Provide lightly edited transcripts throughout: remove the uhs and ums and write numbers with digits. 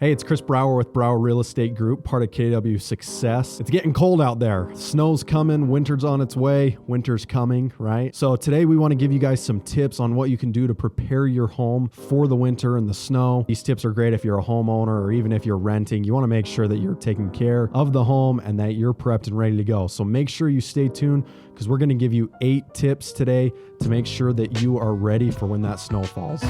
Hey, it's Chris Brower with Brower Real Estate Group, part of KW Success. It's getting cold out there. Snow's coming, winter's on its way, winter's coming, right? So today we want to give you guys some tips on what you can do to prepare your home for the winter and the snow. These tips are great if you're a homeowner or even if you're renting. You want to make sure that you're taking care of the home and that you're prepped and ready to go. So make sure you stay tuned because we're going to give you 8 tips today to make sure that you are ready for when that snow falls.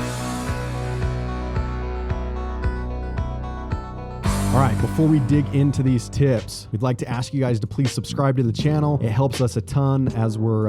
All right, before we dig into these tips, we'd like to ask you guys to please subscribe to the channel. It helps us a ton as we're,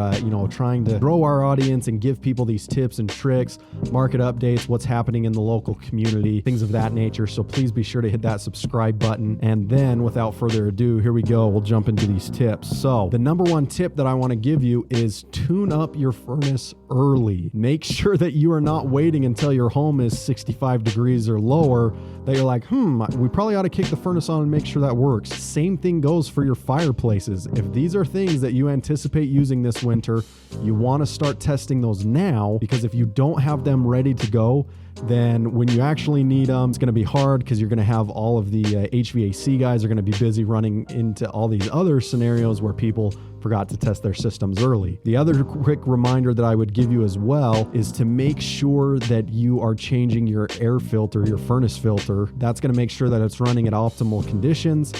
trying to grow our audience and give people these tips and tricks, market updates, what's happening in the local community, things of that nature. So please be sure to hit that subscribe button. And then without further ado, here we go. We'll jump into these tips. So the number one tip that I want to give you is tune up your furnace early. Make sure that you are not waiting until your home is 65 degrees or lower that you're like, we probably ought to kick the furnace on and make sure that works. Same thing goes for your fireplaces. If these are things that you anticipate using this winter, you want to start testing those now, because if you don't have them ready to go, then when you actually need them, it's going to be hard because you're going to have all of the HVAC guys are going to be busy running into all these other scenarios where people forgot to test their systems early. The other quick reminder that I would give you as well is to make sure that you are changing your air filter, your furnace filter. That's going to make sure that it's running at optimal conditions.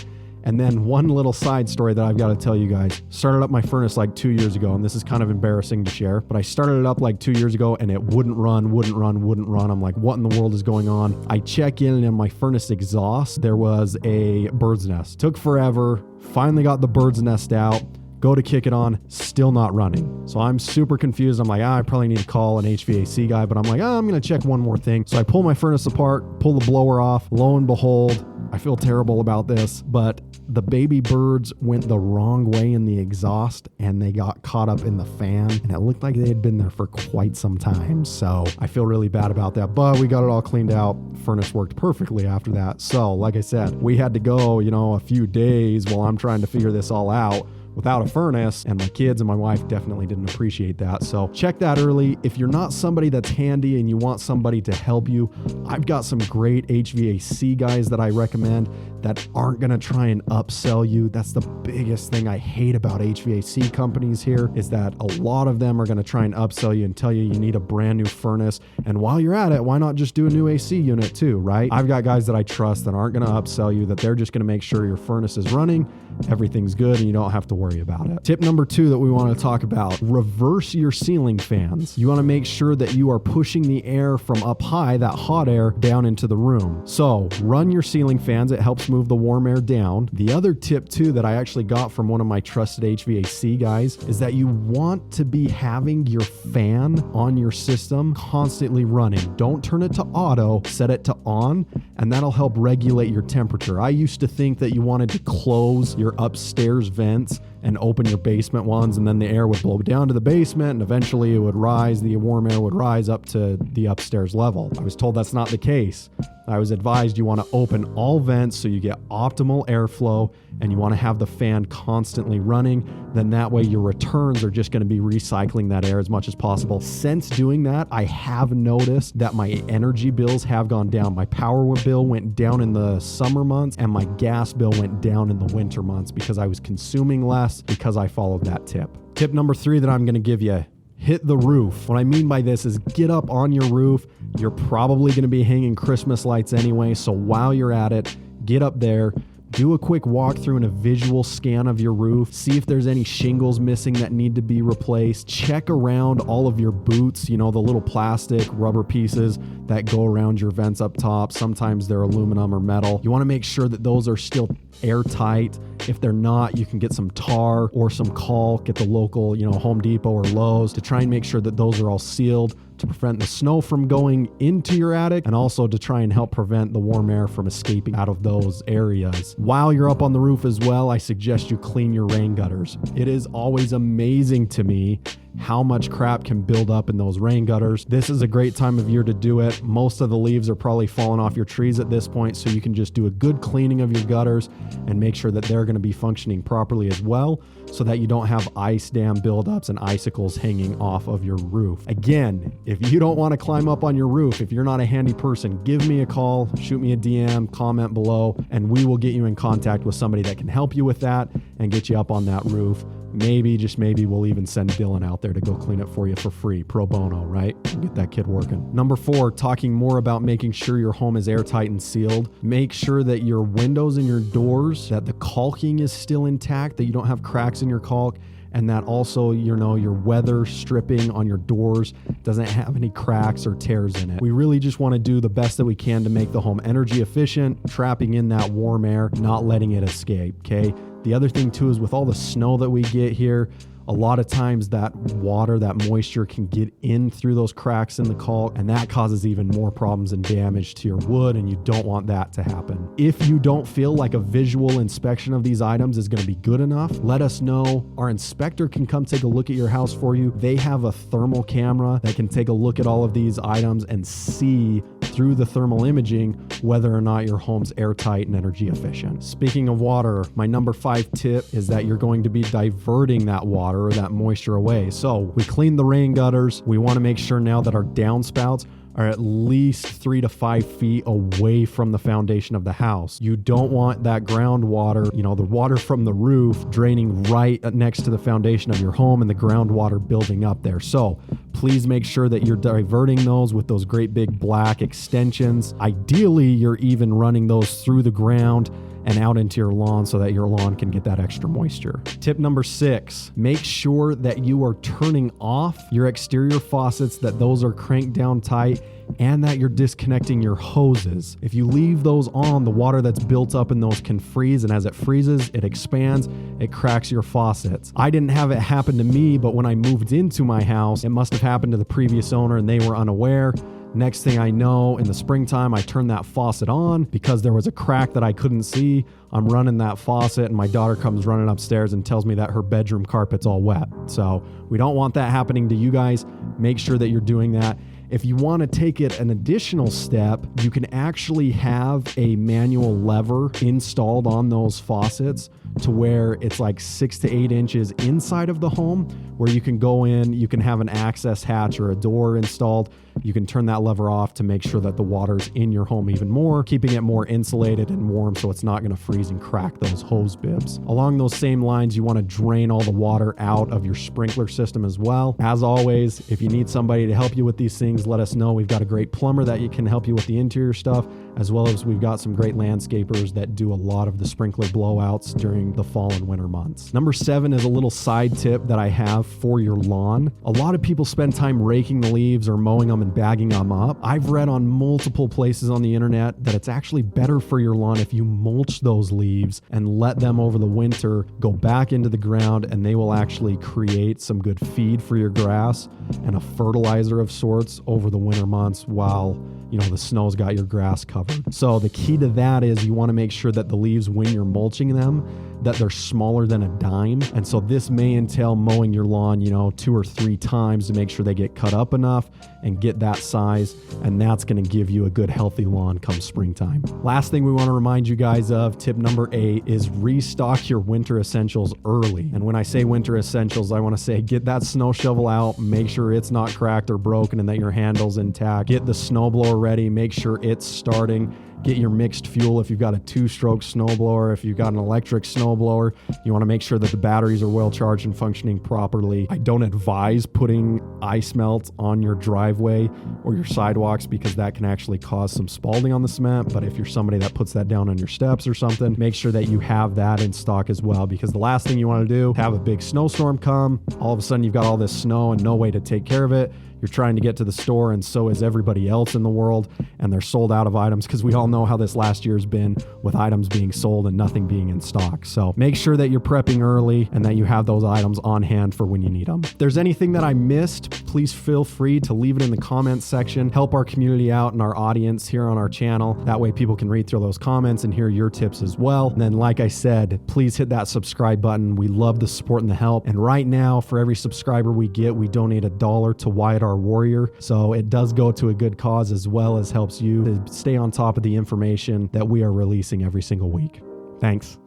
And then one little side story that I've got to tell you guys. Started up my furnace like 2 years ago, and this is kind of embarrassing to share, but I started it up like 2 years ago and it wouldn't run. I'm like, what in the world is going on? I check in and in my furnace exhaust, there was a bird's nest. Took forever, finally got the bird's nest out. Go to kick it on, still not running. So I'm super confused. I'm like, I probably need to call an HVAC guy, but I'm like, I'm going to check one more thing. So I pull my furnace apart, pull the blower off. Lo and behold, I feel terrible about this, but the baby birds went the wrong way in the exhaust and they got caught up in the fan, and it looked like they had been there for quite some time. So I feel really bad about that, but we got it all cleaned out. Furnace worked perfectly after that. So like I said, we had to go, a few days while I'm trying to figure this all out without a furnace, and my kids and my wife definitely didn't appreciate that. So check that early. If you're not somebody that's handy and you want somebody to help you, I've got some great HVAC guys that I recommend that aren't going to try and upsell you. That's the biggest thing I hate about HVAC companies here, is that a lot of them are going to try and upsell you and tell you need a brand new furnace. And while you're at it, why not just do a new AC unit too, right? I've got guys that I trust that aren't going to upsell you, that they're just going to make sure your furnace is running, everything's good, and you don't have to worry about it. Tip number 2 that we want to talk about: reverse your ceiling fans. You want to make sure that you are pushing the air from up high, that hot air, down into the room. So run your ceiling fans. It helps move the warm air down. The other tip too that I actually got from one of my trusted HVAC guys is that you want to be having your fan on your system constantly running. Don't turn it to auto, set it to on, and that'll help regulate your temperature. I used to think that you wanted to close your upstairs vents and open your basement ones, and then the air would blow down to the basement and eventually it would rise, the warm air would rise up to the upstairs level. I was told that's not the case. I was advised you want to open all vents so you get optimal airflow, and you want to have the fan constantly running. Then that way your returns are just going to be recycling that air as much as possible. Since doing that, I have noticed that my energy bills have gone down. My power bill went down in the summer months and my gas bill went down in the winter months because I was consuming less, because I followed that tip. Tip number 3 that I'm going to give you: hit the roof. What I mean by this is get up on your roof. You're probably going to be hanging Christmas lights anyway, so while you're at it, get up there. Do a quick walkthrough and a visual scan of your roof. See if there's any shingles missing that need to be replaced. Check around all of your boots, the little plastic rubber pieces that go around your vents up top. Sometimes they're aluminum or metal. You want to make sure that those are still airtight. If they're not, you can get some tar or some caulk at the local, Home Depot or Lowe's to try and make sure that those are all sealed, to prevent the snow from going into your attic, and also to try and help prevent the warm air from escaping out of those areas. While you're up on the roof as well, I suggest you clean your rain gutters. It is always amazing to me how much crap can build up in those rain gutters. This is a great time of year to do it. Most of the leaves are probably falling off your trees at this point, so you can just do a good cleaning of your gutters and make sure that they're going to be functioning properly as well, so that you don't have ice dam buildups and icicles hanging off of your roof. Again, if you don't want to climb up on your roof, if you're not a handy person, give me a call, shoot me a DM, comment below, and we will get you in contact with somebody that can help you with that and get you up on that roof. Maybe, just maybe, we'll even send Dylan out there to go clean it for you for free, pro bono, right? Get that kid working. Number 4, talking more about making sure your home is airtight and sealed. Make sure that your windows and your doors, that the caulking is still intact, that you don't have cracks in your caulk, and that also, your weather stripping on your doors doesn't have any cracks or tears in it. We really just want to do the best that we can to make the home energy efficient, trapping in that warm air, not letting it escape, okay? The other thing too is with all the snow that we get here, a lot of times that water, that moisture can get in through those cracks in the caulk, and that causes even more problems and damage to your wood, and you don't want that to happen. If you don't feel like a visual inspection of these items is going to be good enough, let us know. Our inspector can come take a look at your house for you. They have a thermal camera that can take a look at all of these items and see through the thermal imaging whether or not your home's airtight and energy efficient. Speaking of water, my number 5 tip is that you're going to be diverting that water or that moisture away. So we clean the rain gutters. We want to make sure now that our downspouts are at least 3 to 5 feet away from the foundation of the house. You don't want that groundwater, the water from the roof draining right next to the foundation of your home and the groundwater building up there. So please make sure that you're diverting those with those great big black extensions. Ideally, you're even running those through the ground and out into your lawn so that your lawn can get that extra moisture. Tip number 6, make sure that you are turning off your exterior faucets, that those are cranked down tight, and that you're disconnecting your hoses. If you leave those on, the water that's built up in those can freeze, and as it freezes, it expands, it cracks your faucets. I didn't have it happen to me, but when I moved into my house, it must have happened to the previous owner and they were unaware. Next thing I know, in the springtime, I turned that faucet on because there was a crack that I couldn't see. I'm running that faucet and my daughter comes running upstairs and tells me that her bedroom carpet's all wet. So we don't want that happening to you guys. Make sure that you're doing that. If you want to take it an additional step, you can actually have a manual lever installed on those faucets to where it's like 6 to 8 inches inside of the home, where you can go in, you can have an access hatch or a door installed. You can turn that lever off to make sure that the water's in your home even more, keeping it more insulated and warm so it's not going to freeze and crack those hose bibs. Along those same lines, you want to drain all the water out of your sprinkler system as well. As always, if you need somebody to help you with these things, let us know. We've got a great plumber that can help you with the interior stuff, as well as we've got some great landscapers that do a lot of the sprinkler blowouts during the fall and winter months. Number 7 is a little side tip that I have for your lawn. A lot of people spend time raking the leaves or mowing them and bagging them up. I've read on multiple places on the internet that it's actually better for your lawn if you mulch those leaves and let them over the winter go back into the ground, and they will actually create some good feed for your grass and a fertilizer of sorts over the winter months while the snow's got your grass covered. So the key to that is you want to make sure that the leaves, when you're mulching them, that they're smaller than a dime. And so this may entail mowing your lawn, 2 or 3 times to make sure they get cut up enough and get that size. And that's going to give you a good healthy lawn come springtime. Last thing we want to remind you guys of, tip number 8, is restock your winter essentials early. And when I say winter essentials, I want to say get that snow shovel out, make sure it's not cracked or broken and that your handle's intact. Get the snowblower ready, make sure it's starting. Get your mixed fuel if you've got a 2-stroke snowblower. If you've got an electric snowblower, you want to make sure that the batteries are well charged and functioning properly. I don't advise putting ice melt on your driveway or your sidewalks because that can actually cause some spalling on the cement. But if you're somebody that puts that down on your steps or something, make sure that you have that in stock as well, because the last thing you want to do, have a big snowstorm come. All of a sudden you've got all this snow and no way to take care of it. You're trying to get to the store, and so is everybody else in the world, and they're sold out of items, because we all know how this last year's been with items being sold and nothing being in stock. So make sure that you're prepping early and that you have those items on hand for when you need them. If there's anything that I missed, please feel free to leave it in the comments section. Help our community out and our audience here on our channel. That way people can read through those comments and hear your tips as well. And then, like I said, please hit that subscribe button. We love the support and the help. And right now, for every subscriber we get, we donate $1 to Wyatt Our Warrior. So it does go to a good cause, as well as helps you to stay on top of the information that we are releasing every single week. Thanks.